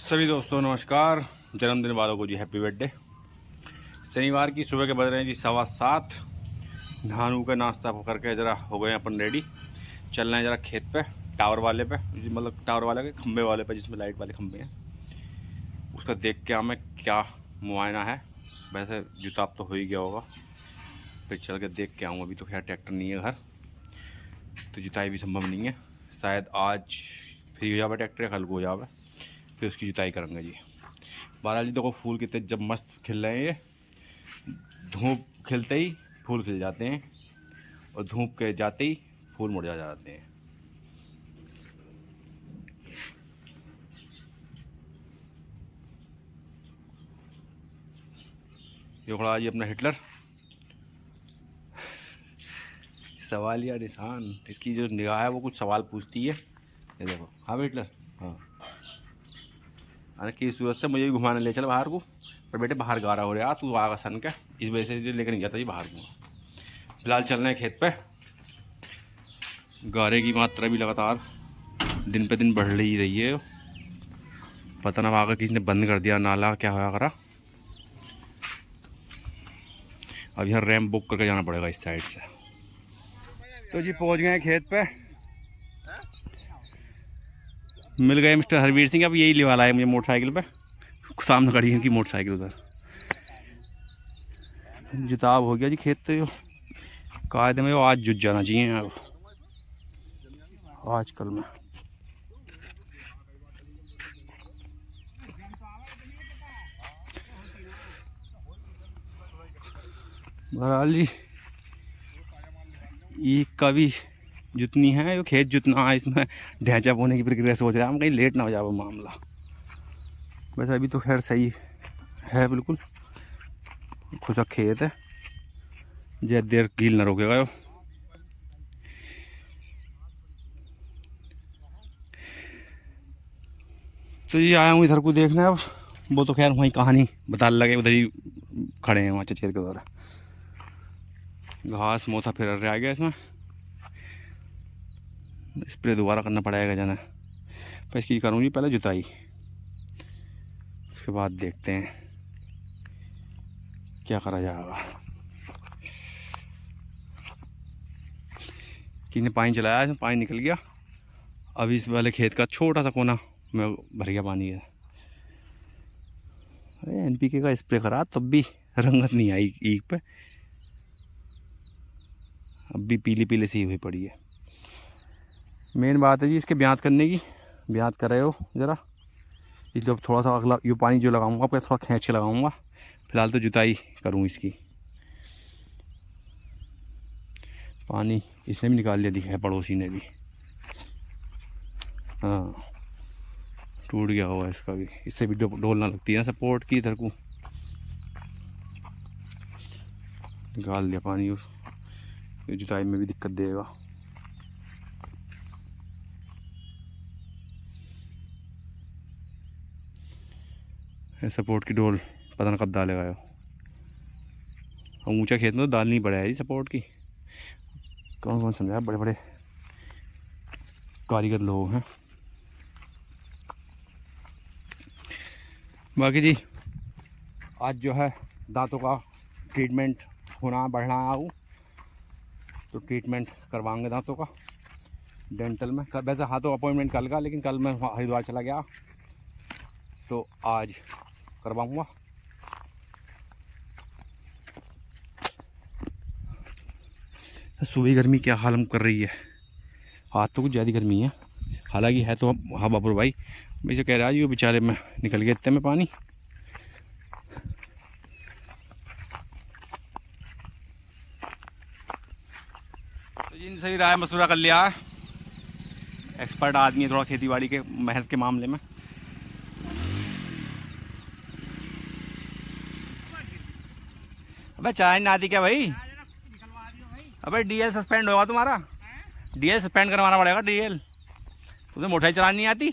सभी दोस्तों नमस्कार। जन्मदिन वालों को जी हैप्पी बर्थडे। शनिवार की सुबह के बज रहे हैं जी 7:15। नहा का नाश्ता करके ज़रा हो गए अपन रेडी। चल रहे हैं ज़रा खेत पे, टावर वाले पे, मतलब टावर वाले के खंबे वाले पे जिसमें लाइट वाले खंबे हैं, उसका देख के हमें क्या मुआयना है। वैसे जुताब तो हो ही गया होगा, फिर चल के देख के आऊँ। अभी तो खैर ट्रैक्टर नहीं है घर, तो जुताई भी संभव नहीं है। शायद आज फ्री हो जावे ट्रैक्टर या कल को हो जावे, फिर उसकी जुताई करेंगे जी। बहरहाल जी देखो फूल कितने जब मस्त खिल रहे हैं। ये धूप खिलते ही फूल खिल जाते हैं और धूप के जाते ही फूल मुरझा जाते हैं। ये खड़ा जी अपना हिटलर, सवाल या निशान। इसकी जो निगाह है वो कुछ सवाल पूछती है। ये देखो, हाँ हिटलर, हाँ। अरे की सूरत से मुझे भी घुमाने ले चल बाहर को, पर बेटे बाहर गारा हो रहा तू आगा सन का, इस वजह से लेकर नहीं जाता जी बाहर को। फिलहाल चल रहे हैं खेत पे। गारे की मात्रा भी लगातार दिन पे दिन बढ़ रही है। पता ना आगे किसी ने बंद कर दिया नाला, क्या होया करा। अब यहाँ रैम्प बुक करके जाना पड़ेगा इस साइड से। तो जी पहुँच गए खेत पे, मिल गए मिस्टर हरवीर सिंह। अब यही ले वाला है मुझे मोटरसाइकिल पे, सामने खड़ी है इनकी मोटरसाइकिल उधर। जुताब हो गया जी खेत, तो कायदे में आज जुट जाना चाहिए अब आजकल में। बहरहाल जी ये कभी जितनी है ये खेत जितना है, इसमें ढांचा बोने की प्रक्रिया सोच रहे हैं हम, कहीं लेट ना हो जाए मामला। वैसे अभी तो खैर सही है, बिल्कुल खुशक खेत है, ज्यादा देर कील ना रोकेगा। तो ये आया हूँ इधर को देखना है। अब वो तो खैर वहीं कहानी बता लगे, उधर ही खड़े हैं वहाँ चचेर के द्वारा। घास मोथा फिर रह गया, इसमें स्प्रे दोबारा करना पड़ेगा जाना। पर इसकी करूँगी पहले जुताई, उसके बाद देखते हैं क्या करा जाएगा। किसने पानी चलाया, इसमें पानी निकल गया। अभी इस वाले खेत का छोटा सा कोना में भर गया पानी है। अरे NPK का स्प्रे करा तब भी रंगत नहीं आई ईख पे, अब भी पीली पीली सी हुई पड़ी है। मेन बात है जी इसके ब्यात करने की। ब्यात कर रहे हो ज़रा, इसलिए अब थोड़ा सा अगला ये पानी जो लगाऊंगा आपको थोड़ा खींच के लगाऊंगा। फिलहाल तो जुताई करूँ इसकी। पानी इसने भी निकाल लिया दिखा है, पड़ोसी ने भी। हाँ टूट गया हुआ इसका भी, इससे भी डोलना लगती है ना सपोर्ट की। इधर को निकाल दिया पानी, जुताई में भी दिक्कत देगा। सपोर्ट की डोल पता ना कब डालेगा। और ऊंचा खेत में तो डालनी पड़े है जी सपोर्ट की। कौन कौन समझाया, बड़े बड़े कारीगर लोग हैं। बाकी जी आज जो है दांतों का ट्रीटमेंट होना बढ़ना आऊँ, तो ट्रीटमेंट करवाएंगे दांतों का डेंटल में। वैसे हाँ तो अपॉइंटमेंट कल का, लेकिन कल मैं हरिद्वार चला गया तो आज करवाऊँगा। सुबह गर्मी क्या हालम कर रही है, हाथ तो कुछ ज़्यादा गर्मी है। हालांकि है तो हाँ बाबू भाई, मैं इसे कह रहा जी वो बेचारे में निकल गया इतने में पानी। तो जिन सही राय मशवरा कर लिया, एक्सपर्ट आदमी है थोड़ा खेती बाड़ी के मेहनत के मामले में। अबे चाय ना आती क्या भाई? अबे DL सस्पेंड होगा तुम्हारा, DL सस्पेंड करवाना पड़ेगा। DL तुम्हें मोटरसाइकिल चलानी नहीं आती?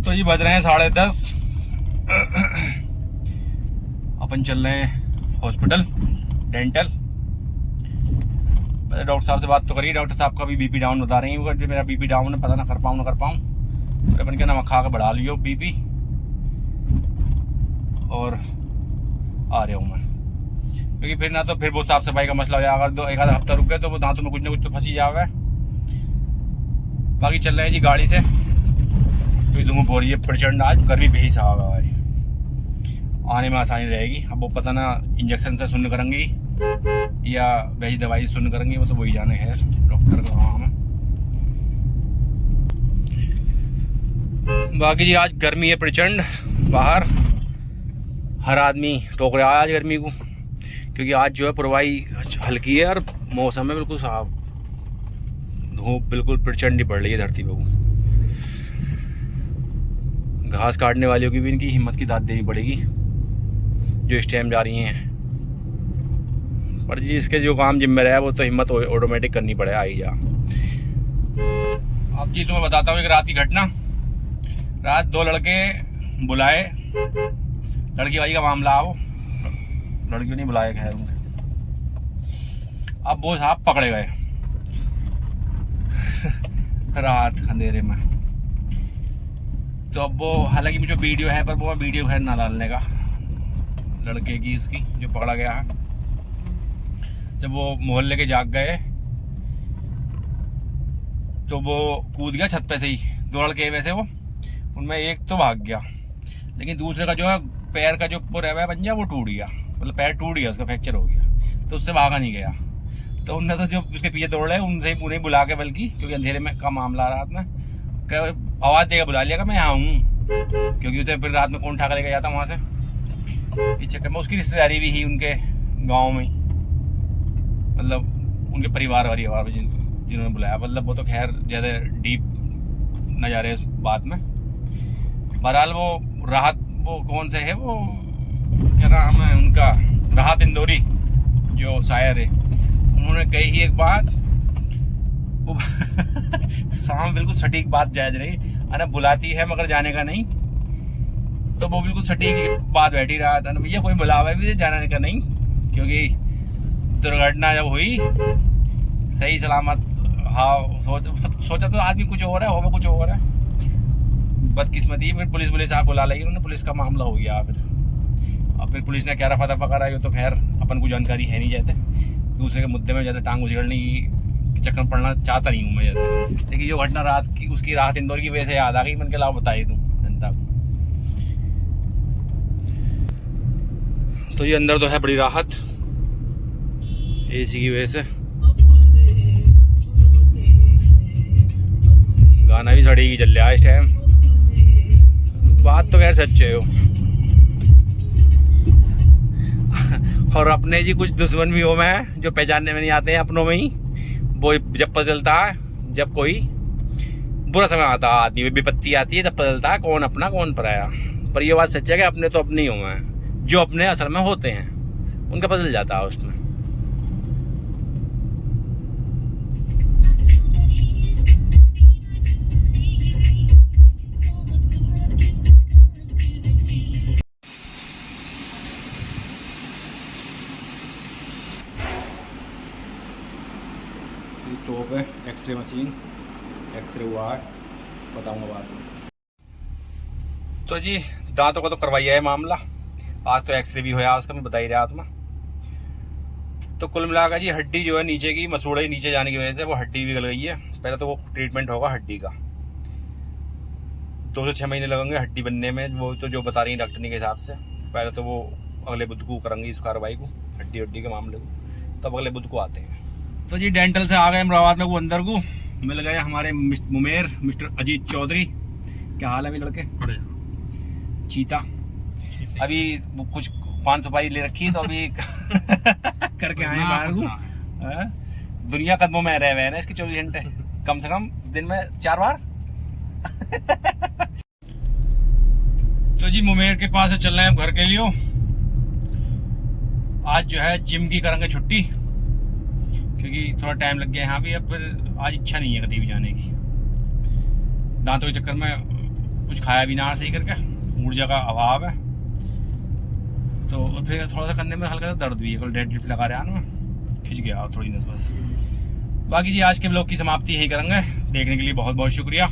तो जी बज रहे हैं 10:30। अपन चल रहे हैं हॉस्पिटल डेंटल। डॉक्टर साहब से बात तो करिए, डॉक्टर साहब का भी बीपी डाउन बता रही है, जो मेरा बीपी डाउन है, पता ना कर पाऊँ अरे बन के नमक खा के बढ़ा लियो बीपी, और आ रहा हूँ मैं, क्योंकि फिर ना तो फिर वो साफ सफाई का मसला हो जाएगा, अगर एक आधा हफ्ता रुक गए तो वो दांतों में कुछ ना कुछ तो फंसी जाएगा। बाकी चल रहे हैं जी गाड़ी से, क्योंकि धूप हो रही है प्रचंड, आज गर्मी बेहिसाब है भाई, आने में आसानी रहेगी। अब वो पता ना इंजेक्शन से सुन्न करेंगी या वही दवाई सुन्न करेंगी, वो तो वही जाने है डॉक्टर का काम है। बाकी जी आज गर्मी है प्रचंड, बाहर हर आदमी टोक रहा है आज गर्मी को, क्योंकि आज जो है पुरवाई हल्की है और मौसम है बिल्कुल साफ, धूप बिल्कुल प्रचंड ही पड़ रही है धरती पे। घास काटने वालों की भी इनकी हिम्मत की दाद देनी पड़ेगी जो इस टाइम जा रही हैं, पर जी इसके जो काम जिम्मे रहा है वो तो हिम्मत ऑटोमेटिक करनी पड़े, आई जा। अब जी तुम्हें बताता हूँ एक रात की घटना। रात 2 लड़के बुलाए, लड़की वाली का मामला, वो लड़कियों नहीं बुलाए खैर उनके, अब वो साहब पकड़े गए रात अंधेरे में। तो अब वो हालांकि मुझे वीडियो है, पर वो वीडियो खैर ना डालने का, लड़के की इसकी जो पकड़ा गया है। जब वो मोहल्ले के जाग गए तो वो कूद गया छत पे से ही, 2 लड़के वैसे वो, उनमें एक तो भाग गया, लेकिन दूसरे का जो है पैर का जो है पंजा वो टूट गया, मतलब पैर टूट गया, उसका फ्रैक्चर हो गया, तो उससे भागा नहीं गया। तो उनने तो जो उसके पीछे दौड़ रहे उनसे उन्हें बुला के, बल्कि क्योंकि अंधेरे में का मामला रात में, आवाज़ देकर बुला लिया कि मैं यहाँ हूँ, क्योंकि उसे फिर रात में कौन उठा कर लेकर जाता वहाँ से। इस चक्कर में उसकी रिश्तेदारी भी ही उनके गाँव में, मतलब उनके परिवार वाली आवाज़ जिन्होंने बुलाया, मतलब वो तो खैर ज़्यादा डीप न जा रहे इस बात में। बहरहाल वो राहत, वो कौन से है वो, क्या नाम है उनका, राहत इंदौरी जो शायर है, उन्होंने कही ही एक बात, वो शाम बिल्कुल सटीक बात जायज रही, अरे बुलाती है मगर जाने का नहीं, तो वो बिल्कुल सटीक बात बैठी रहा था ना, भैया कोई बुलावा भी जाने का नहीं, क्योंकि दुर्घटना जब हुई सही सलामत, हाँ सोचा तो आदमी कुछ और है, हो कुछ और है, बदकिस्मती। फिर पुलिस आप बुला लेगी उन्होंने, पुलिस का मामला हो गया फिर, और फिर पुलिस ने क्या रफा दफा करा, ये तो खैर अपन को जानकारी है नहीं, जाते दूसरे के मुद्दे में ज़्यादा टांग उछेड़ने की चक्कर में पड़ना चाहता नहीं हूँ मैं ज़्यादा, लेकिन जो घटना रात की उसकी राहत इंदौर की वजह से याद आ गई, मैंने कहा बताई दूँ जनता को। तो ये अंदर तो है बड़ी राहत एसी की वजह से, गाना भी सड़ेगी चल रहा है इस टाइम, बात तो खैर सच्चे हो। और अपने जी कुछ दुश्मन भी हो मैं, जो पहचानने में नहीं आते हैं अपनों में ही, वो जब पता चलता है, जब कोई बुरा समय आता है, आदमी विपत्ति आती है, तब पता चलता है कौन अपना कौन पराया। पर ये बात सच है कि अपने तो अपने ही हो गए, जो अपने असल में होते हैं उनका पता चल जाता है उसमें। टॉप है एक्सरे मशीन, एक्सरे हुआ है, बताऊंगा बाद में। तो जी दांतों का तो करवाइया है मामला, आज तो एक्सरे भी होया उसका, मैं बता ही रहा था। तो कुल मिलाकर जी हड्डी जो है नीचे की, मसूड़े नीचे जाने की वजह से वो हड्डी भी गल गई है। पहले तो वो ट्रीटमेंट होगा हड्डी का, 2 से 6 महीने लगेंगे हड्डी बनने में, वो तो जो बता रही है डॉक्टरनी के हिसाब से। पहले तो वो अगले बुध को करेंगे इस कार्रवाई को, हड्डी के मामले को, तब अगले बुध को आते हैं। तो जी डेंटल से आ गए अमराबाद में, वो अंदर को मिल गए हमारे मुमेर मिस्टर अजीत चौधरी। क्या हाल है अभी लड़के? चीता अभी कुछ 5 सुपारी ले रखी है, तो अभी करके आए बाहर को। दुनिया कदमों में रह हुए हैं इसके 24 घंटे, कम से कम दिन में 4 बार। तो जी मुमेर के पास से चल रहे हैं घर के लिए। आज जो है जिम की करेंगे छुट्टी, क्योंकि थोड़ा टाइम लग गया यहाँ भी। अब फिर आज इच्छा नहीं है कहीं भी जाने की, दांतों के चक्कर में कुछ खाया भी ना सही करके, ऊर्जा का अभाव है। तो फिर थोड़ा सा कंधे में हल्का सा दर्द भी है, डेड लिफ्ट लगा रहा है ना, खिंच गया थोड़ी नस बस। बाकी जी आज के ब्लॉग की समाप्ति यही करेंगे। देखने के लिए बहुत बहुत शुक्रिया।